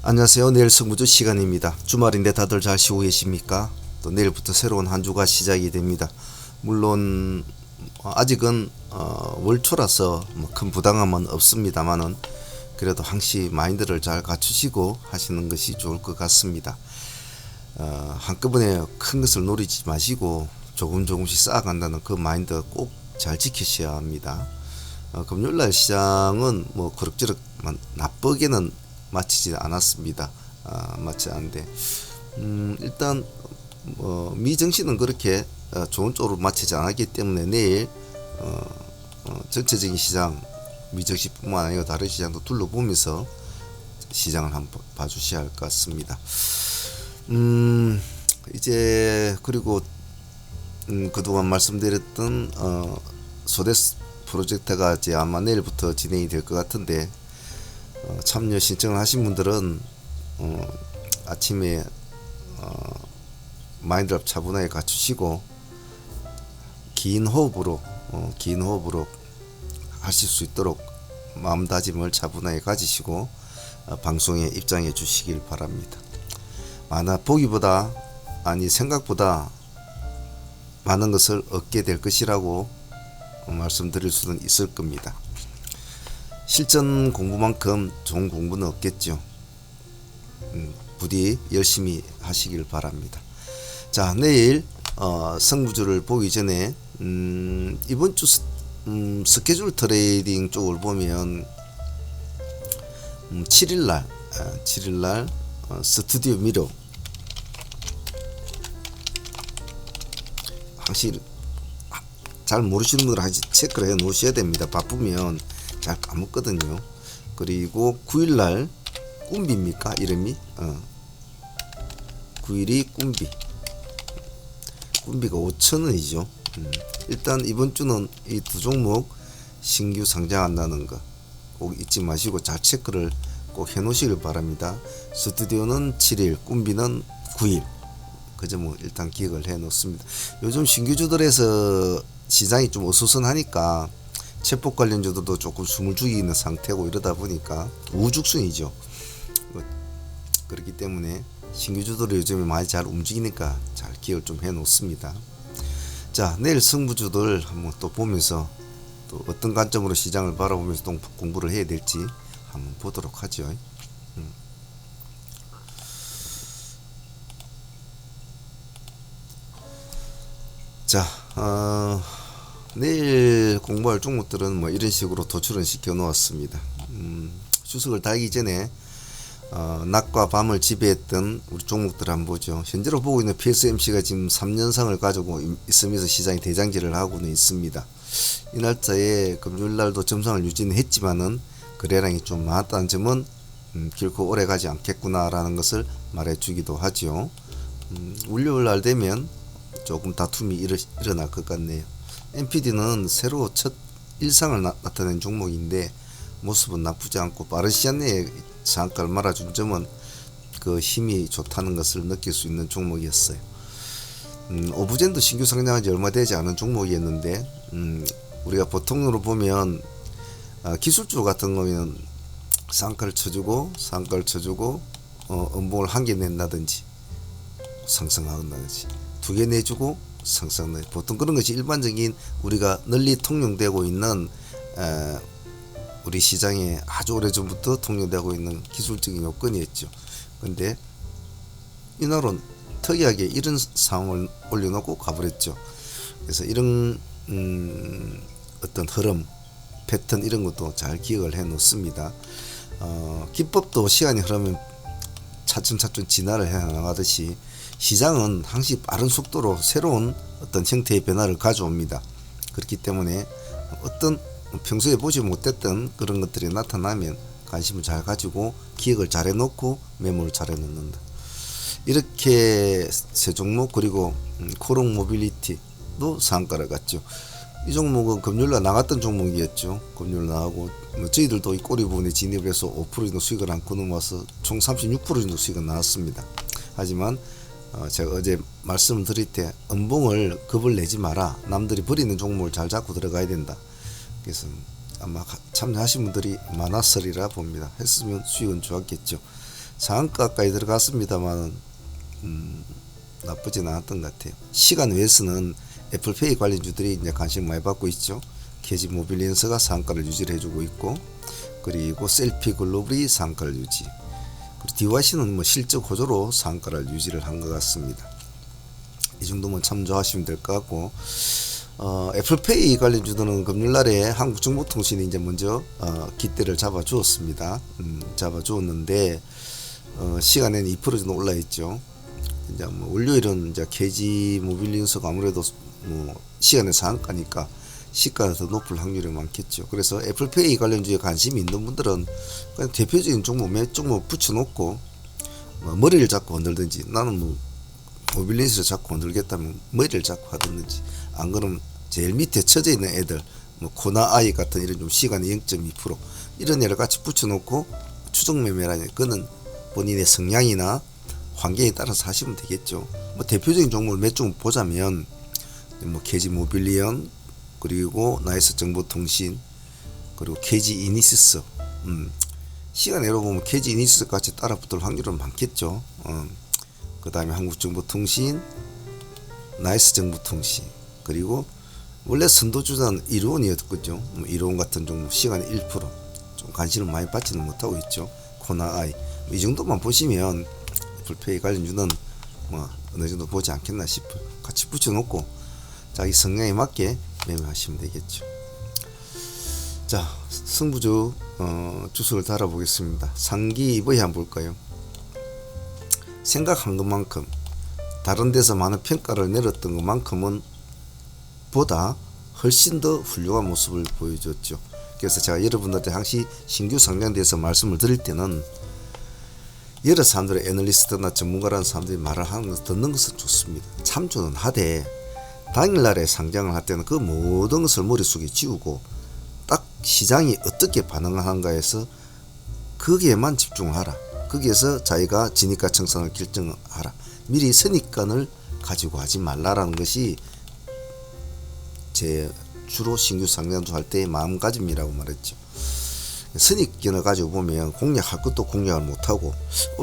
안녕하세요. 내일 승부주 시간입니다. 주말인데 다들 잘 쉬고 계십니까? 또 내일부터 새로운 한 주가 시작이 됩니다. 물론 아직은 월초라서 큰 부담감은 없습니다만은 그래도 항시 마인드를 잘 갖추시고 하시는 것이 좋을 것 같습니다. 한꺼번에 큰 것을 노리지 마시고 조금씩 쌓아간다는 그 마인드 꼭 잘 지키셔야 합니다. 금요일날 시장은 뭐 그럭저럭 나쁘게는 마치지 않았습니다. 마치 않은데 일단 미정신은 그렇게 좋은 쪽으로 마치지 않았기 때문에 내일 전체적인 시장 미정신뿐만 아니라 다른 시장도 둘러보면서 시장을 한번 봐주셔야 할 것 같습니다. 이제 그리고 그동안 말씀드렸던 소데스 프로젝트가 이제 아마 내일부터 진행이 될 것 같은데 참여 신청을 하신 분들은 아침에 마인드를 차분하게 갖추시고 긴 호흡으로 하실 수 있도록 마음다짐을 차분하게 가지시고 방송에 입장해 주시길 바랍니다. 생각보다 많은 것을 얻게 될 것이라고 말씀드릴 수는 있을 겁니다. 실전 공부만큼 좋은 공부는 없겠죠. 부디 열심히 하시길 바랍니다. 자, 내일 승부주를 보기 전에 이번 주 스케줄 트레이딩 쪽을 보면 7일날 스튜디오 미러 확실히 잘 모르시는 분들은 아직 체크를 해 놓으셔야 됩니다. 바쁘면 잘 까먹거든요. 그리고 9일날 꿈비입니까? 이름이 9일이 꿈비가 5,000원이죠. 일단 이번 주는 이 두 종목 신규 상장한다는 거 꼭 잊지 마시고 잘 체크를 꼭 해 놓으시길 바랍니다. 스튜디오는 7일, 꿈비는 9일. 그 점은 일단 기억을 해 놓습니다. 요즘 신규주들에서 시장이 좀 어수선하니까 체폭 관련주들도 조금 숨을 죽이는 상태고 이러다 보니까 우죽순이죠. 그렇기 때문에 신규주들이 요즘에 많이 잘 움직이니까 잘 기억을 좀 해 놓습니다. 자, 내일 승부주들 한번 또 보면서 또 어떤 관점으로 시장을 바라보면서 또 공부를 해야 될지 한번 보도록 하죠. 자, 내일 공부할 종목들은 뭐 이런 식으로 도출은 시켜 놓았습니다. 추석을 달기 전에 낮과 밤을 지배했던 우리 종목들 한번 보죠. 현재로 보고 있는 PSMC가 지금 3년상을 가지고 있으면서 시장이 대장질을 하고는 있습니다. 이 날짜에 금요일날도 점상을 유지는 했지만은 거래량이 좀 많았다는 점은 결코 오래 가지 않겠구나라는 것을 말해주기도 하죠. 월요일날 되면 조금 다툼이 일어날 것 같네요. NPD는 새로 첫 일상을 나타낸 종목인데 모습은 나쁘지 않고 빠른 시간 내에 상한가를 말아준 점은 그 힘이 좋다는 것을 느낄 수 있는 종목이었어요. 오브젠도 신규 상장한 지 얼마 되지 않은 종목이었는데 우리가 보통으로 보면 기술주 같은 거면 상한가를 쳐주고 음봉을 한 개 낸다든지 상승한다든지 두 개 내주고 상승. 보통 그런 것이 일반적인 우리가 널리 통용되고 있는 우리 시장에 아주 오래전부터 통용되고 있는 기술적인 요건이었죠. 근데 이날은 특이하게 이런 상황을 올려놓고 가버렸죠. 그래서 이런 어떤 흐름, 패턴 이런 것도 잘 기억을 해 놓습니다. 기법도 시간이 흐르면 차츰 진화를 해 나가듯이 시장은 항상 빠른 속도로 새로운 어떤 형태의 변화를 가져옵니다. 그렇기 때문에 어떤 평소에 보지 못했던 그런 것들이 나타나면 관심을 잘 가지고 기억을 잘 해놓고 메모를 잘 해놓는다. 이렇게 세 종목 그리고 코롱 모빌리티도 상한가를 갔죠. 이 종목은 금요일날 나갔던 종목이었죠. 금요일 나가고 저희들도 이 꼬리 부분에 진입을 해서 5% 정도 수익을 안고 넘어와서 총 36% 정도 수익은 나왔습니다. 하지만 제가 어제 말씀을 드릴 때 음봉을 겁을 내지 마라. 남들이 버리는 종목을 잘 잡고 들어가야 된다. 그래서 아마 참여하신 분들이 많았으리라 봅니다. 했으면 수익은 좋았겠죠. 상한가까지 들어갔습니다만 나쁘진 않았던 것 같아요. 시간 외에서는 애플페이 관련주들이 이제 관심 많이 받고 있죠. KG 모빌리언스가 상한가를 유지를 해주고 있고, 그리고 셀피 글로벌이 상한가를 유지, 그리고 DYC는 뭐 실적 호조로 상한가를 유지를 한 것 같습니다. 이 정도면 참조하시면 될 것 같고, 애플페이 관련주들은 금요일날에 한국정보통신이 이제 먼저 기대를 잡아주었습니다. 잡아주었는데 시간에는 2% 정도 올라 있죠. 이제 뭐 월요일은 이제 KG 모빌리언스가 아무래도 뭐 시간에 상한가니까 시가가 더 높을 확률이 많겠죠. 그래서 애플페이 관련주에 관심이 있는 분들은 그냥 대표적인 종목 몇 종목 붙여놓고 뭐 머리를 잡고 흔들든지, 나는 뭐 모빌리언스를 잡고 흔들겠다면 머리를 잡고 하든지, 안 그러면 제일 밑에 처져 있는 애들 뭐 코나아이 같은 이런 좀 시간이 0.2% 이런 애를 같이 붙여놓고 추정 매매라니, 그는 본인의 성향이나 환경에 따라서 하시면 되겠죠. 뭐 대표적인 종목을 몇 종목 보자면 뭐 KG 모빌리언, 그리고 나이스 정보통신, 그리고 KG 이니시스, 시간으로 보면 KG 이니시스 같이 따라 붙을 확률은 많겠죠. 그 다음에 한국정보통신, 나이스 정보통신, 그리고 원래 선도주자는 이로운이었거든요. 이로운 같은 종목 시간에 1%좀 관심을 많이 받지는 못하고 있죠. 코나아이 이 정도만 보시면 애플페이 관련주는 뭐 어느 정도 보지 않겠나 싶어요. 같이 붙여놓고 자기 성향에 맞게 매매하시면 되겠죠. 자, 승부주 주수를 달아보겠습니다. 상기 EV 한번 볼까요? 생각한 것만큼 다른 데서 많은 평가를 내렸던 것만큼은 보다 훨씬 더 훌륭한 모습을 보여줬죠. 그래서 제가 여러분들한테 항시 신규 상장에 대해서 말씀을 드릴 때는 여러 사람들의 애널리스트나 전문가라는 사람들이 말을 하는 것을 듣는 것은 좋습니다. 참조는 하되 당일날에 상장을 할 때는 그 모든 것을 머릿속에 지우고 딱 시장이 어떻게 반응하는가 해서 거기에만 집중을 하라. 거기에서 자기가 진입가 청산을 결정하라. 미리 선입견을 가지고 하지 말라라는 것이 제 주로 신규 상장주 할 때의 마음가짐이라고 말했죠. 선입견을 가지고 보면 공략할 것도 공략을 못하고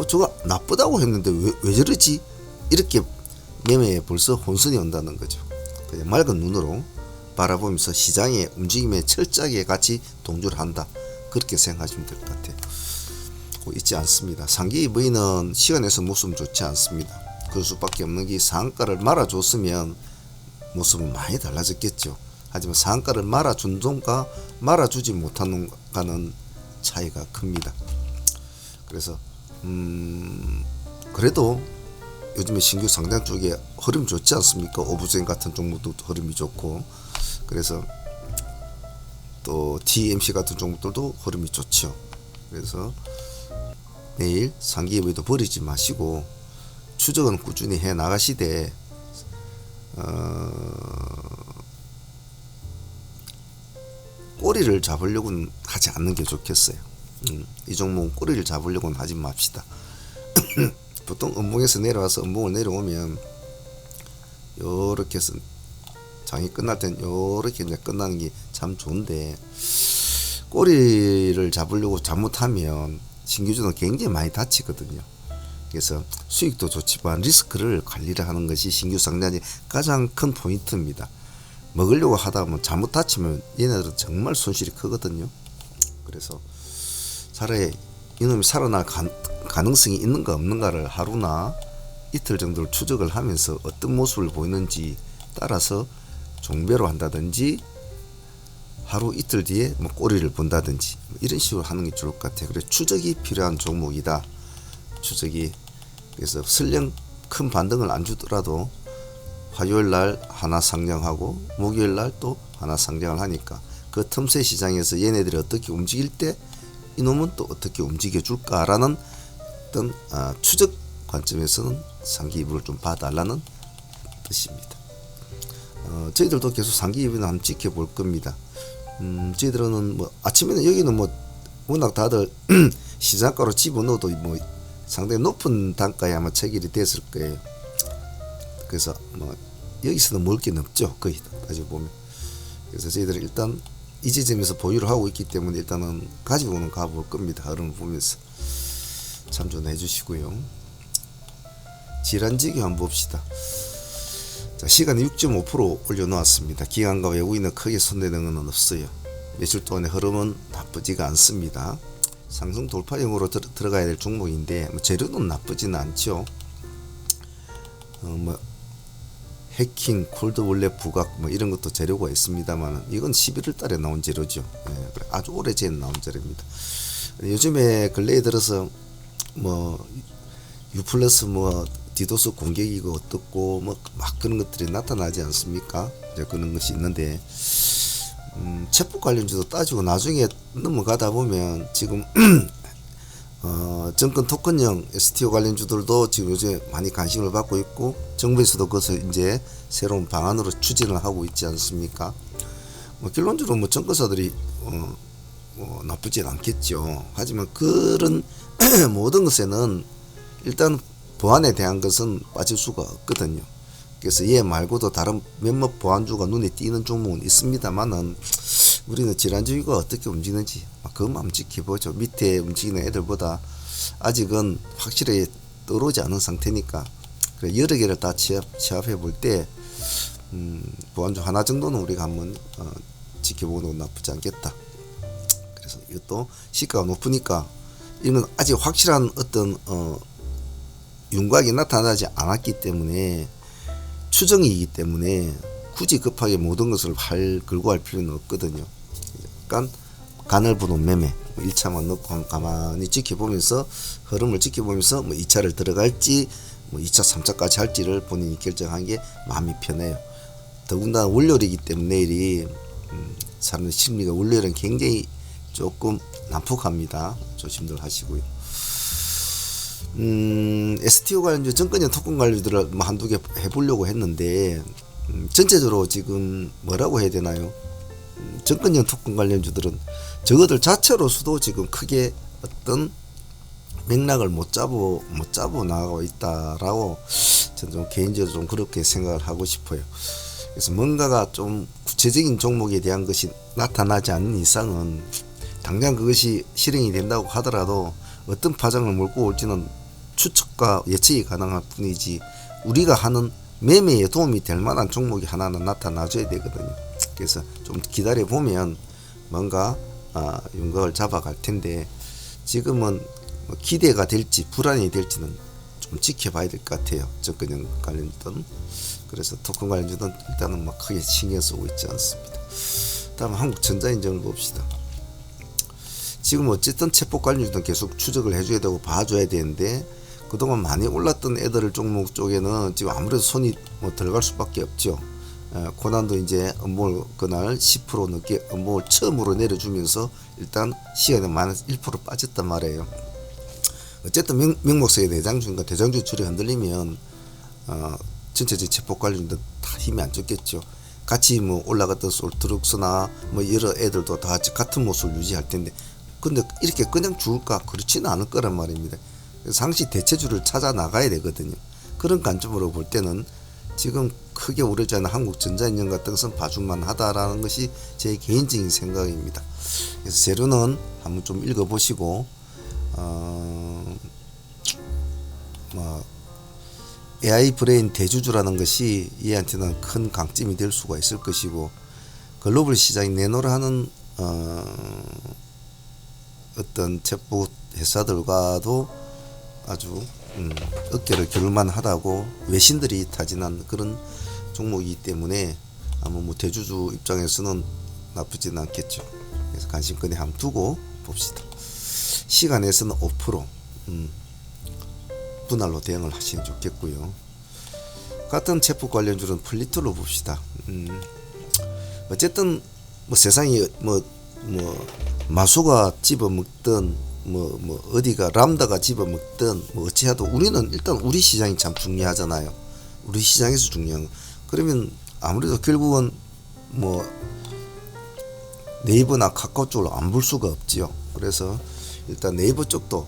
저거 나쁘다고 했는데 왜 저러지? 이렇게 매매에 벌써 혼선이 온다는 거죠. 그냥 맑은 눈으로 바라보면서 시장의 움직임에 철저하게 같이 동조를 한다. 그렇게 생각하시면 될 것 같아요. 있지 않습니다. 상기 EV는 시간에서 모습은 좋지 않습니다. 그럴 수밖에 없는 게 상한가를 말아줬으면 모습은 많이 달라졌겠죠. 하지만 상한가를 말아준 놈과 말아주지 못한 놈과는 차이가 큽니다. 그래서 그래도 요즘에 신규 상장 쪽에 흐름 좋지 않습니까? 오브젠 같은 종목도 흐름이 좋고, 그래서 또 TMC 같은 종목들도 흐름이 좋죠. 그래서 내일 상기 EV도 버리지 마시고 추적은 꾸준히 해 나가시되 꼬리를 잡으려고는 하지 않는 게 좋겠어요. 이 종목은 꼬리를 잡으려고는 하지 맙시다. 보통 음봉에서 내려와서 음봉을 내려오면 요렇게 해서 장이 끝날 땐 요렇게 이제 끝나는 게 참 좋은데, 꼬리를 잡으려고 잘못하면 신규주는 굉장히 많이 다치거든요. 그래서 수익도 좋지만 리스크를 관리를 하는 것이 신규 상장의 가장 큰 포인트입니다. 먹으려고 하다 보면 잘못 다치면 얘네들은 정말 손실이 크거든요. 그래서 차라리 이놈이 살아날 가능성이 있는가 없는가를 하루나 이틀 정도를 추적을 하면서 어떤 모습을 보이는지 따라서 종배로 한다든지 하루 이틀 뒤에 뭐 꼬리를 본다든지 이런 식으로 하는 게 좋을 것 같아요. 그래서 추적이 필요한 종목이다. 추적이. 그래서 설령 큰 반등을 안 주더라도 화요일날 하나 상장하고 목요일날 또 하나 상장을 하니까 그 틈새 시장에서 얘네들이 어떻게 움직일 때 이놈은 또 어떻게 움직여 줄까라는 어떤 추적 관점에서는 상기 EV를 좀 봐달라는 뜻입니다. 저희들도 계속 상기 EV는 한번 지켜볼 겁니다. 저희들은 뭐 아침에는 여기는 뭐 워낙 다들 시장가로 집어넣어도 뭐 상당히 높은 단가에 아마 체결이 됐을 거예요. 그래서 뭐 여기서는 먹을 게 없죠. 거의 따지고 보면. 그래서 저희들은 일단 이 지점에서 보유를 하고 있기 때문에 일단은 가지고는 가볼 겁니다. 흐름을 보면서. 참조해 주시고요. 질환지기 한번 봅시다. 자, 시간에 6.5% 올려놓았습니다. 기관과 외국인은 크게 손대는 건 없어요. 며칠 동안의 흐름은 나쁘지가 않습니다. 상승 돌파형으로 들어가야 될 종목인데 재료는 나쁘지는 않죠. 해킹, 콜드월렛 부각 이런 것도 재료가 있습니다만 이건 11월 달에 나온 재료죠. 아주 오래전 나온 재료입니다. 요즘에 근래에 들어서 U+ 디도스 공격이고 어떻고 막 그런 것들이 나타나지 않습니까? 이제 그런 것이 있는데 체포 관련주도 따지고 나중에 넘어가다 보면 지금 정권 토큰형 STO 관련주들도 지금 요새 많이 관심을 받고 있고 정부에서도 그것을 이제 새로운 방안으로 추진을 하고 있지 않습니까? 결론적으로 정권사들이 나쁘진 않겠죠. 하지만 그런 모든 것에는 일단 보안에 대한 것은 빠질 수가 없거든요. 그래서 얘 말고도 다른 몇몇 보안주가 눈에 띄는 종목은 있습니다만은 우리는 질환주의가 어떻게 움직이는지 그것만 한번 지켜보죠. 밑에 움직이는 애들보다 아직은 확실하게 떨어오지 않은 상태니까 여러 개를 다 취합해 볼 때 보안주 하나 정도는 우리가 한번 지켜보는 건 나쁘지 않겠다. 그래서 이것도 시가가 높으니까 이건 아직 확실한 어떤 윤곽이 나타나지 않았기 때문에 추정이기 때문에 굳이 급하게 모든 것을 걸고 할 필요는 없거든요. 약간 간을 보는 매매 1차만 넣고 가만히 지켜보면서 흐름을 지켜보면서 2차를 들어갈지 2차 3차까지 할지를 본인이 결정한 게 마음이 편해요. 더군다나 월요일이기 때문에 내일이 사람들 심리가 월요일은 굉장히 조금 난폭합니다. 조심들 하시고요. STO 관련주, 정권형 토큰 관련주들을 한두 개 해보려고 했는데 전체적으로 지금 뭐라고 해야 되나요? 정권형 토큰 관련주들은 저것들 자체로서도 지금 크게 어떤 맥락을 못 잡고 나가고 있다라고 저는 좀 개인적으로 좀 그렇게 생각을 하고 싶어요. 그래서 뭔가가 좀 구체적인 종목에 대한 것이 나타나지 않는 이상은 당장 그것이 실행이 된다고 하더라도 어떤 파장을 몰고 올지는 추측과 예측이 가능할 뿐이지 우리가 하는 매매에 도움이 될 만한 종목이 하나는 나타나줘야 되거든요. 그래서 좀 기다려 보면 뭔가 윤곽을 잡아갈 텐데 지금은 기대가 될지 불안이 될지는 좀 지켜봐야 될 것 같아요. 정권형 관련주든 그래서 토큰 관련주든 일단은 막 크게 신경 쓰고 있지 않습니다. 다음 한국전자인증을 봅시다. 지금 어쨌든 체포 관련주는 계속 추적을 해줘야 되고 봐줘야 되는데 그동안 많이 올랐던 애들 종목 쪽에는 지금 아무래도 손이 들어갈 수밖에 없죠. 고난도 이제 업무를 그날 10% 넘게 업무를 처음으로 내려주면서 일단 시간에 마이너스 1% 빠졌단 말이에요. 어쨌든 명목상의 대장주인가 대장주 줄이 흔들리면 전체적 체포 관련주도 다 힘이 안 좋겠죠. 같이 올라갔던 솔트룩스나 여러 애들도 다 같은 모습을 유지할 텐데 근데 이렇게 그냥 죽을까? 그렇지는 않을 거란 말입니다. 상시 대체주를 찾아 나가야 되거든요. 그런 관점으로 볼 때는 지금 크게 오르지 않은 한국전자인증 같은 것은 봐줄만 하다라는 것이 제 개인적인 생각입니다. 그래서 재료는 한번 좀 읽어보시고 AI 브레인 대주주라는 것이 얘한테는 큰 강점이 될 수가 있을 것이고 글로벌 시장이 내놓으라는 어떤 체포 회사들과도 아주 어깨를 겨룰만 하다고 외신들이 타진한 그런 종목이기 때문에 아마 대주주 입장에서는 나쁘지는 않겠죠. 그래서 관심권에 한번 두고 봅시다. 시간에서는 5% 분할로 대응을 하시면 좋겠고요. 같은 체포 관련주는 플리트로 봅시다. 어쨌든 세상이 마소가 집어먹든 어디가 람다가 집어먹든 어찌해도 우리는 일단 우리 시장이 참 중요하잖아요. 우리 시장에서 중요한 거. 그러면 아무래도 결국은 네이버나 카카오 쪽으로 안 볼 수가 없지요. 그래서 일단 네이버 쪽도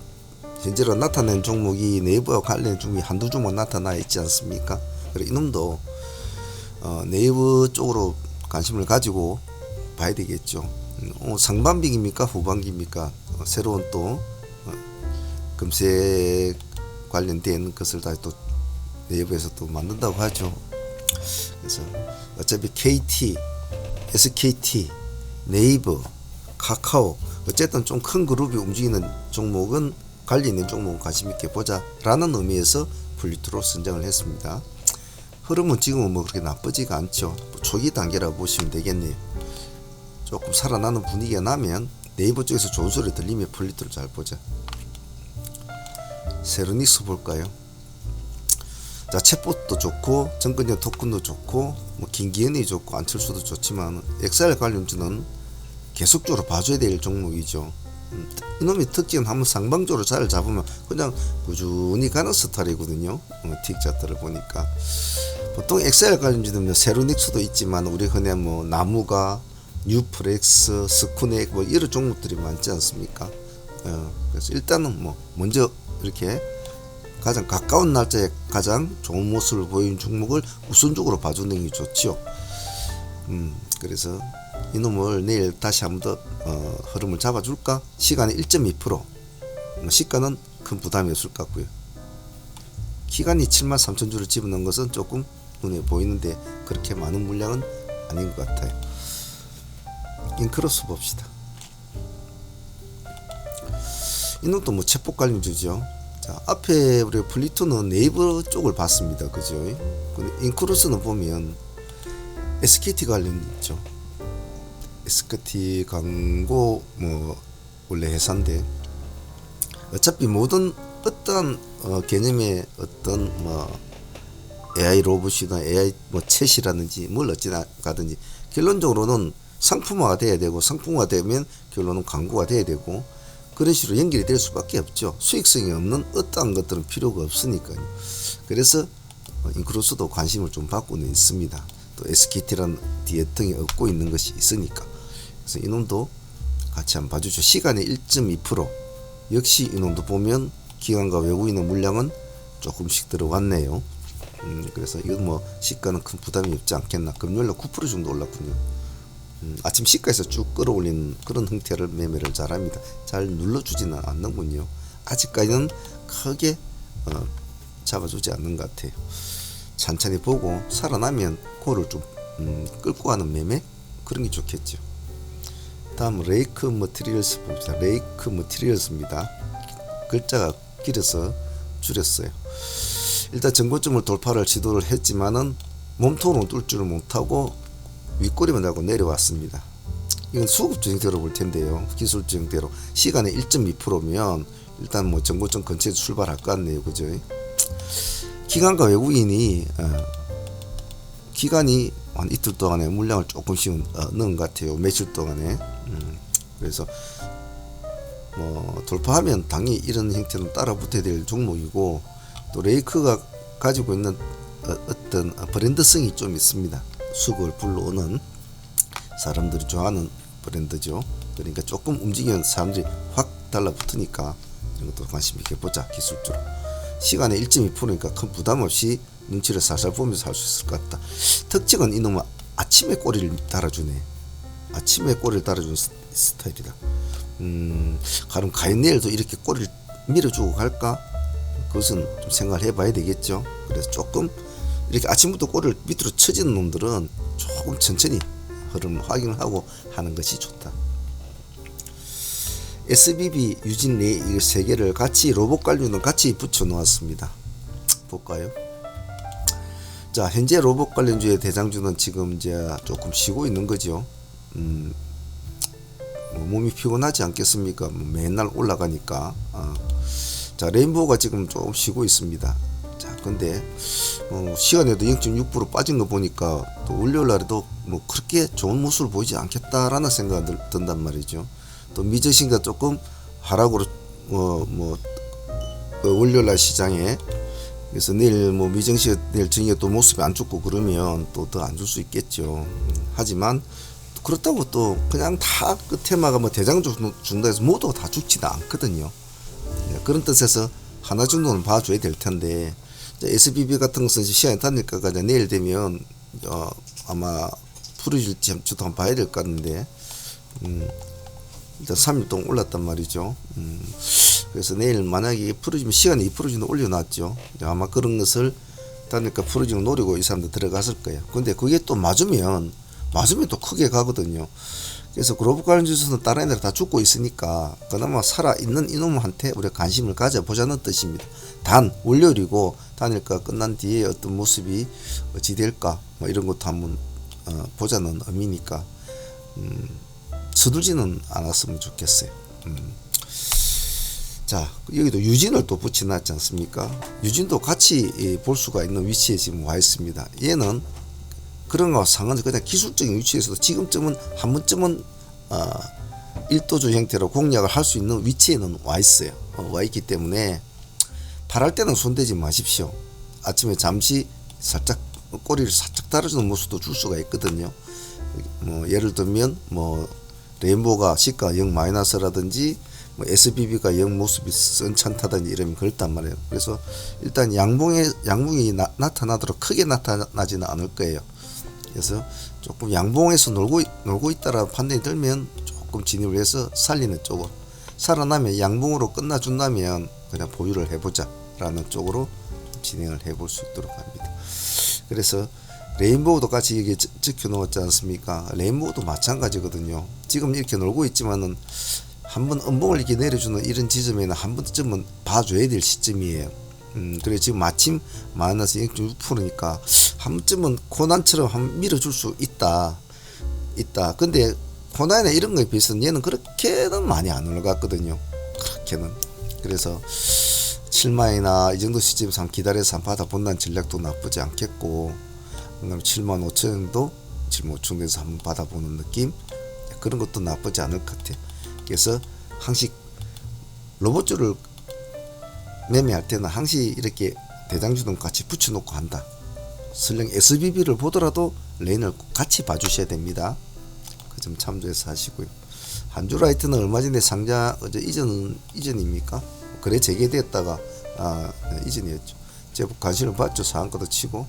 현재로 나타낸 종목이 네이버와 관련 종목이 한두 종목 나타나 있지 않습니까? 그래 이놈도 네이버 쪽으로 관심을 가지고 봐야 되겠죠. 상반기입니까 후반기입니까? 새로운 또 검색 관련된 것을 다 또 네이버에서 또 만든다고 하죠. 그래서 어차피 KT, SKT, 네이버, 카카오 어쨌든 좀 큰 그룹이 움직이는 종목은 관리 있는 종목은 관심 있게 보자 라는 의미에서 분리투로 선정을 했습니다. 흐름은 지금은 뭐 그렇게 나쁘지가 않죠. 초기 단계라고 보시면 되겠네요. 조금 살아나는 분위기가 나면 네이버 쪽에서 좋은 소리 들리면 분리투를 잘 보자. 세르닉스 볼까요? 자, 챗봇도 좋고 정근영 토큰도 좋고 뭐 김기현이 좋고 안철수도 좋지만 XR 관련주는 계속적으로 봐줘야 될 종목이죠. 이놈의 특징은 한번 상방적으로 잘 잡으면 그냥 꾸준히 가는 스타일이거든요. 틱 차트를 보니까 보통 XR 관련주는 세르닉스도 있지만 우리 흔히 뭐 나무가, 뉴프렉스, 스쿠넥 뭐 이런 종목들이 많지 않습니까? 그래서 일단은 뭐 먼저 이렇게 가장 가까운 날짜에 가장 좋은 모습을 보이는 종목을 우선적으로 봐주는 게 좋죠. 그래서 이놈을 내일 다시 한번 더 흐름을 잡아줄까? 시간이 1.2%, 시가는 큰 부담이 없을 것 같고요. 기간이 73,000주를 집어넣은 것은 조금 눈에 보이는데 그렇게 많은 물량은 아닌 것 같아요. 인크로스 봅시다. 이놈도 뭐 챗봇 관련주죠. 자, 앞에 우리 플리투는 네이버 쪽을 봤습니다. 그죠? 근데 인크로스는 보면 SKT 관련 있죠. SKT 광고 뭐 원래 회사인데 어차피 모든 어떤 개념의 어떤 뭐 AI 로봇이나 AI 뭐 챗이라든지 뭘 어찌나 가든지 결론적으로는 상품화가 돼야 되고 상품화가 되면 결론은 광고가 돼야 되고 그런 식으로 연결이 될 수밖에 없죠. 수익성이 없는 어떠한 것들은 필요가 없으니까요. 그래서 인크로스도 관심을 좀 받고는 있습니다. 또 SKT라는 뒤에등에 얻고 있는 것이 있으니까. 그래서 이놈도 같이 한번 봐주죠. 시간의 1.2% 역시 이놈도 보면 기관과 외국인의 물량은 조금씩 들어왔네요. 그래서 이건 뭐 시가는 큰 부담이 없지 않겠나. 금요일날 9% 정도 올랐군요. 아침 시가에서 쭉 끌어올리는 그런 형태를 매매를 잘합니다. 잘 눌러주지는 않는군요. 아직까지는 크게 잡아주지 않는 것 같아요. 천천히 보고 살아나면 그거를 좀 끌고 가는 매매 그런 게 좋겠죠. 다음 레이크 머티리얼스 봅시다. 레이크 머티리얼스입니다. 글자가 길어서 줄였어요. 일단 전고점을 돌파를 시도를 했지만은 몸통으로 뚫 줄을 못하고 윗꼬리만 달고 내려왔습니다. 이건 수급적 형태로 볼 텐데요. 기술적 형태로 시간의 1.2%면 일단 뭐 전고점 근처에서 출발할 것 같네요. 그죠? 기관과 외국인이 기간이 한 이틀 동안에 물량을 조금씩 넣은 것 같아요. 며칠 동안에. 그래서 뭐 돌파하면 당연히 이런 형태는 따라 붙어야 될 종목이고 또 레이크가 가지고 있는 어떤 브랜드성이 좀 있습니다. 수급을 불러오는 사람들이 좋아하는 브랜드죠. 그러니까 조금 움직이면 사람들이 확 달라붙으니까 이런 것도 관심 있게 보자. 기술적으로 시간에 1.2%니까 큰 부담 없이 눈치를 살살 보면서 할 수 있을 것 같다. 특징은 이놈은 아침에 꼬리를 달아주네. 아침에 꼬리를 달아주는 스타일이다. 그럼 과연 내일도 이렇게 꼬리를 밀어주고 갈까? 그것은 좀 생각을 해봐야 되겠죠. 그래서 조금 이렇게 아침부터 꼬리를 밑으로 쳐지는 놈들은 조금 천천히 흐름 확인을 하고 하는 것이 좋다. SBB, 유진레이 이 세 개를 같이 로봇 관련은 같이 붙여 놓았습니다. 볼까요? 자, 현재 로봇 관련주의 대장주는 지금 이제 조금 쉬고 있는 거죠. 몸이 피곤하지 않겠습니까? 맨날 올라가니까. 자, 레인보우가 지금 좀 쉬고 있습니다. 자, 근데 시간에도 0.6% 빠진 거 보니까 또 월요일 날에도 뭐 그렇게 좋은 모습을 보이지 않겠다라는 생각이 든단 말이죠. 또 미증시가 조금 하락으로 월요일 날 시장에 그래서 내일 뭐 미증시 내일 저녁에 또 모습이 안 좋고 그러면 또 더 안 줄 수 있겠죠. 하지만 그렇다고 또 그냥 다 그 테마가 뭐 대장주 준다 해서 모두가 다 죽지는 않거든요. 그런 뜻에서 하나 정도는 봐줘야 될 텐데 SBB 같은 것은 시간이 다니까 내일 되면 아마 풀어질지 저도 한번 봐야 될 것 같은데 일단 3일 동안 올랐단 말이죠. 그래서 내일 만약에 풀어지면 시간이 2% 올려놨죠. 아마 그런 것을 그러니까 풀어지는 노리고 이 사람들 들어갔을 거예요. 근데 그게 또 맞으면 또 크게 가거든요. 그래서 글로벌 관련 주식은 다른 애들 다 죽고 있으니까 그나마 살아있는 이놈한테 우리가 관심을 가져보자는 뜻입니다. 단 월요일이고 단일가 끝난 뒤에 어떤 모습이 어찌 될까 뭐 이런 것도 한번 보자는 의미니까 서둘지는 않았으면 좋겠어요. 자, 여기도 유진을 또 붙여놨지 않습니까? 유진도 같이 볼 수가 있는 위치에 지금 와 있습니다. 얘는 그런 거와 상관없이 그냥 기술적인 위치에서도 지금쯤은 한 번쯤은 1도주 형태로 공략을 할 수 있는 위치에는 와 있어요. 와 있기 때문에 팔할 때는 손대지 마십시오. 아침에 잠시 살짝 꼬리를 살짝 달아주는 모습도 줄 수가 있거든요. 뭐 예를 들면 뭐 레인보우가 시가 0 마이너스라든지 뭐 SBB가 0 모습이 선찬타든지 이러면 그렇단 말이에요. 그래서 일단 양봉이 나타나도록 크게 나타나지는 않을 거예요. 그래서 조금 양봉에서 놀고 있다라 판단이 들면 조금 진입을 해서 살리는 쪽으로, 살아나면 양봉으로 끝나준다면 그냥 보유를 해보자 라는 쪽으로 진행을 해볼 수 있도록 합니다. 그래서 레인보우도 같이 여기 적혀 놓았지 않습니까? 레인보우도 마찬가지거든요. 지금 이렇게 놀고 있지만은 한번 음봉을 이렇게 내려주는 이런 지점에는 한 번쯤은 봐줘야 될 시점이에요. 그래 지금 마침 마이너스 0.6%니까 한 번쯤은 코난처럼 한번 밀어줄 수 있다. 근데 코난이나 이런 거에 비해서는 얘는 그렇게는 많이 안 올라갔거든요. 그렇게는. 그래서 7만이나 이 정도 시점에서 한번 기다려서 한번 받아본다는 전략도 나쁘지 않겠고, 그다음에 7만 5천 정도, 7만 5천 정도에서 한번 받아보는 느낌, 그런 것도 나쁘지 않을 것 같아요. 그래서 항시 로봇줄을 매매할 때는 항시 이렇게 대장주등 같이 붙여놓고 한다. 설령 SBB를 보더라도 레인을 같이 봐주셔야 됩니다. 그 점 참조해서 하시고요. 한주라이트는 얼마 전에 상장 어제 이전입니까? 거래 재개됐다가 이전이었죠. 제법 관심을 받죠. 상한가도 치고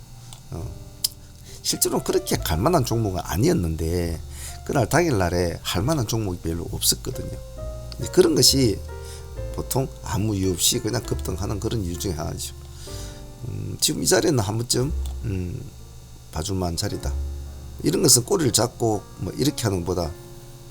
실제로는 그렇게 갈만한 종목은 아니었는데 그날 당일날에 할만한 종목이 별로 없었거든요. 그런 것이 보통 아무 이유 없이 그냥 급등하는 그런 이유 중에 하나죠. 지금 이 자리는 한 번쯤 봐줄만한 자리다. 이런 것은 꼬리를 잡고 뭐 이렇게 하는 것보다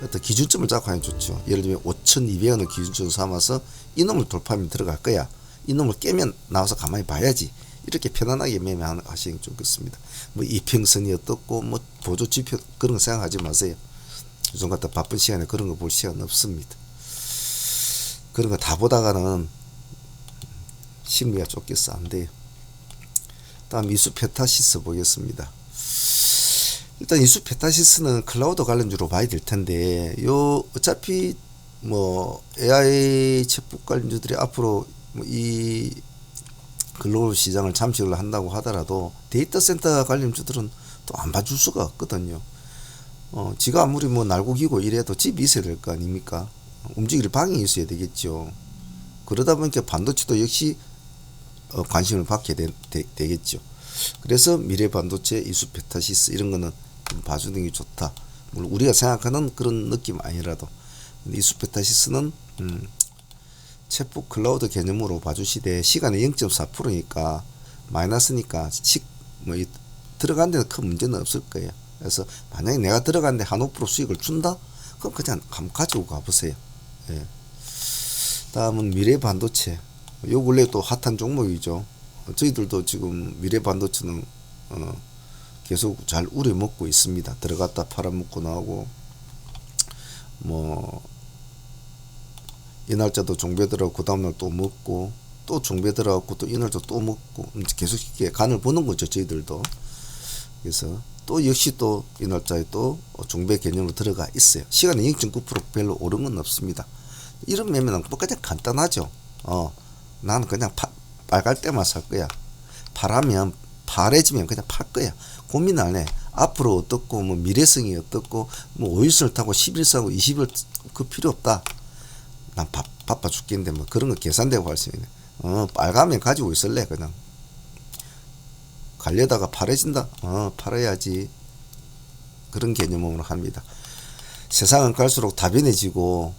어떤 기준점을 잡고 하면 좋죠. 예를 들면 5,200원을 기준점으로 삼아서 이놈을 돌파하면 들어갈 거야. 이놈을 깨면 나와서 가만히 봐야지. 이렇게 편안하게 매매하시는 게 좋겠습니다. 뭐 이평선이 어떻고 뭐 보조지표 그런 거 생각하지 마세요. 요즘 같은 바쁜 시간에 그런 거 볼 시간 없습니다. 그런 거 다 보다가는 심리가 쫓겨서 안 돼요. 다음 이수페타시스 보겠습니다. 일단 이수페타시스는 클라우드 관련주로 봐야 될 텐데, 어차피 뭐 AI 챗봇 관련주들이 앞으로 이 글로벌 시장을 잠식을 한다고 하더라도 데이터 센터 관련주들은 또 안 봐줄 수가 없거든요. 지가 아무리 뭐 날고 기고 이래도 집이 있어야 될 거 아닙니까? 움직일 방이 있어야 되겠죠. 그러다 보니까 반도체도 역시 관심을 받게 되겠죠. 그래서 미래 반도체, 이수페타시스 이런 거는 좀 봐주는 게 좋다. 물론 우리가 생각하는 그런 느낌 아니라도 이수페타시스는 챗봇 클라우드 개념으로 봐주시되 시간이 0.4%니까 마이너스니까 들어간 데는 큰 문제는 없을 거예요. 그래서 만약에 내가 들어갔는데 한 5% 수익을 준다? 그럼 그냥 한번 가지고 가보세요. 예. 다음은 미래 반도체. 요 근래 또 핫한 종목이죠. 저희들도 지금 미래 반도체는 계속 잘 우려먹고 있습니다. 들어갔다 팔아먹고 나오고 뭐 이날짜도 종배 들어가고 그 다음날 또 먹고 또 종배 들어가고 또 이날짜 또 먹고 계속 이렇게 간을 보는 거죠. 저희들도. 그래서 또 역시 또 이날짜에 또 종배 개념으로 들어가 있어요. 시간이 0.9% 별로 오른 건 없습니다. 이런 매매는 뭐 그냥 간단하죠. 나는 그냥 빨갈 때만 살 거야. 파래지면 그냥 팔 거야. 고민 안 해. 앞으로 어떻고 뭐 미래성이 어떻고 뭐 5일선을 타고 11선하고 20일 그 필요 없다. 난 바빠 죽겠는데 뭐 그런 거 계산되고 할 수 있네. 빨가면 가지고 있을래. 그냥 갈려다가 파래진다. 팔아야지. 그런 개념으로 합니다. 세상은 갈수록 다변해지고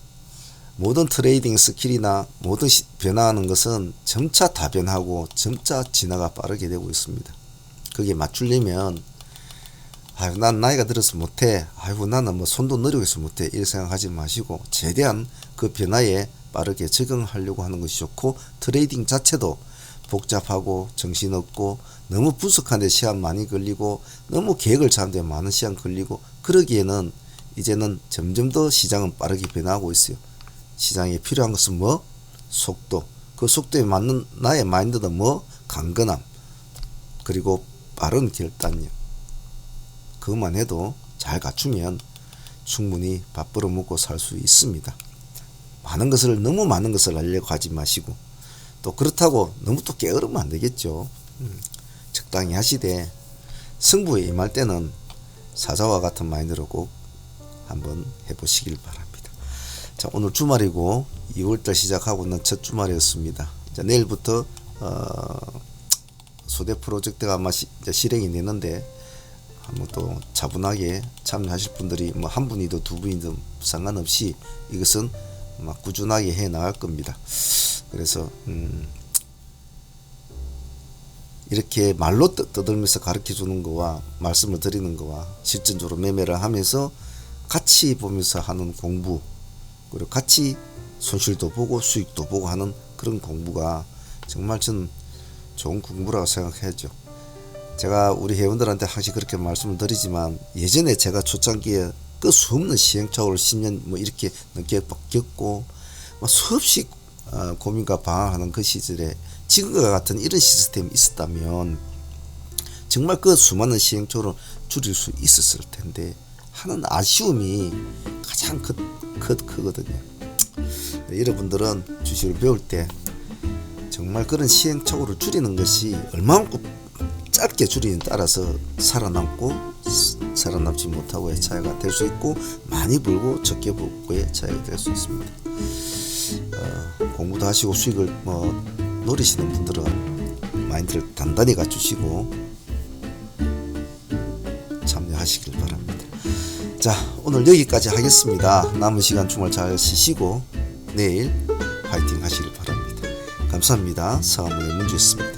모든 트레이딩 스킬이나 모든 변화하는 것은 점차 다변하고 점차 진화가 빠르게 되고 있습니다. 거기에 맞추려면 아유 난 나이가 들어서 못해, 아이고 나는 뭐 손도 느리고서 못해, 이렇게 생각하지 마시고 최대한 그 변화에 빠르게 적응하려고 하는 것이 좋고, 트레이딩 자체도 복잡하고 정신없고 너무 분석하는데 시간 많이 걸리고 너무 계획을 짜는데 많은 시간 걸리고 그러기에는 이제는 점점 더 시장은 빠르게 변화하고 있어요. 시장에 필요한 것은 뭐? 속도. 그 속도에 맞는 나의 마인드는 뭐? 강건함. 그리고 빠른 결단력. 그것만 해도 잘 갖추면 충분히 밥 벌어 먹고 살 수 있습니다. 너무 많은 것을 하려고 하지 마시고, 또 그렇다고 너무 또 게으르면 안 되겠죠. 적당히 하시되 승부에 임할 때는 사자와 같은 마인드로 꼭 한번 해보시길 바랍니다. 자, 오늘 주말이고 2월달 시작하고 있는 첫 주말이었습니다. 자, 내일부터 소대 프로젝트가 아마 실행이 되는데 한번 또 차분하게 참여하실 분들이 뭐 한 분이든 두 분이든 상관없이 이것은 막 꾸준하게 해 나갈 겁니다. 그래서 이렇게 말로 떠들면서 가르쳐 주는 거와 말씀을 드리는 거와 실전적으로 매매를 하면서 같이 보면서 하는 공부, 그리고 같이 손실도 보고 수익도 보고 하는 그런 공부가 정말 전 좋은 공부라고 생각하죠. 제가 우리 회원들한테 항상 그렇게 말씀을 드리지만, 예전에 제가 초창기에 그 수없는 시행착오를 10년 뭐 이렇게 넘게 겪고 수없이 고민과 방황하는 그 시절에 지금과 같은 이런 시스템이 있었다면 정말 그 수많은 시행착오를 줄일 수 있었을 텐데 하는 아쉬움이 가장 크거든요. 여러분들은 주식을 배울 때 정말 그런 시행착오를 줄이는 것이 얼마만큼 짧게 줄이는 따라서 살아남고 살아남지 못하고의 차이가 될 수 있고, 많이 벌고 적게 벌고의 차이가 될 수 있습니다. 공부도 하시고 수익을 노리시는 분들은 마인드를 단단히 갖추시고 참여하시길 바랍니다. 자, 오늘 여기까지 하겠습니다. 남은 시간 주말 잘 쉬시고 내일 파이팅 하시길 바랍니다. 감사합니다. 사무의 문주였습니다.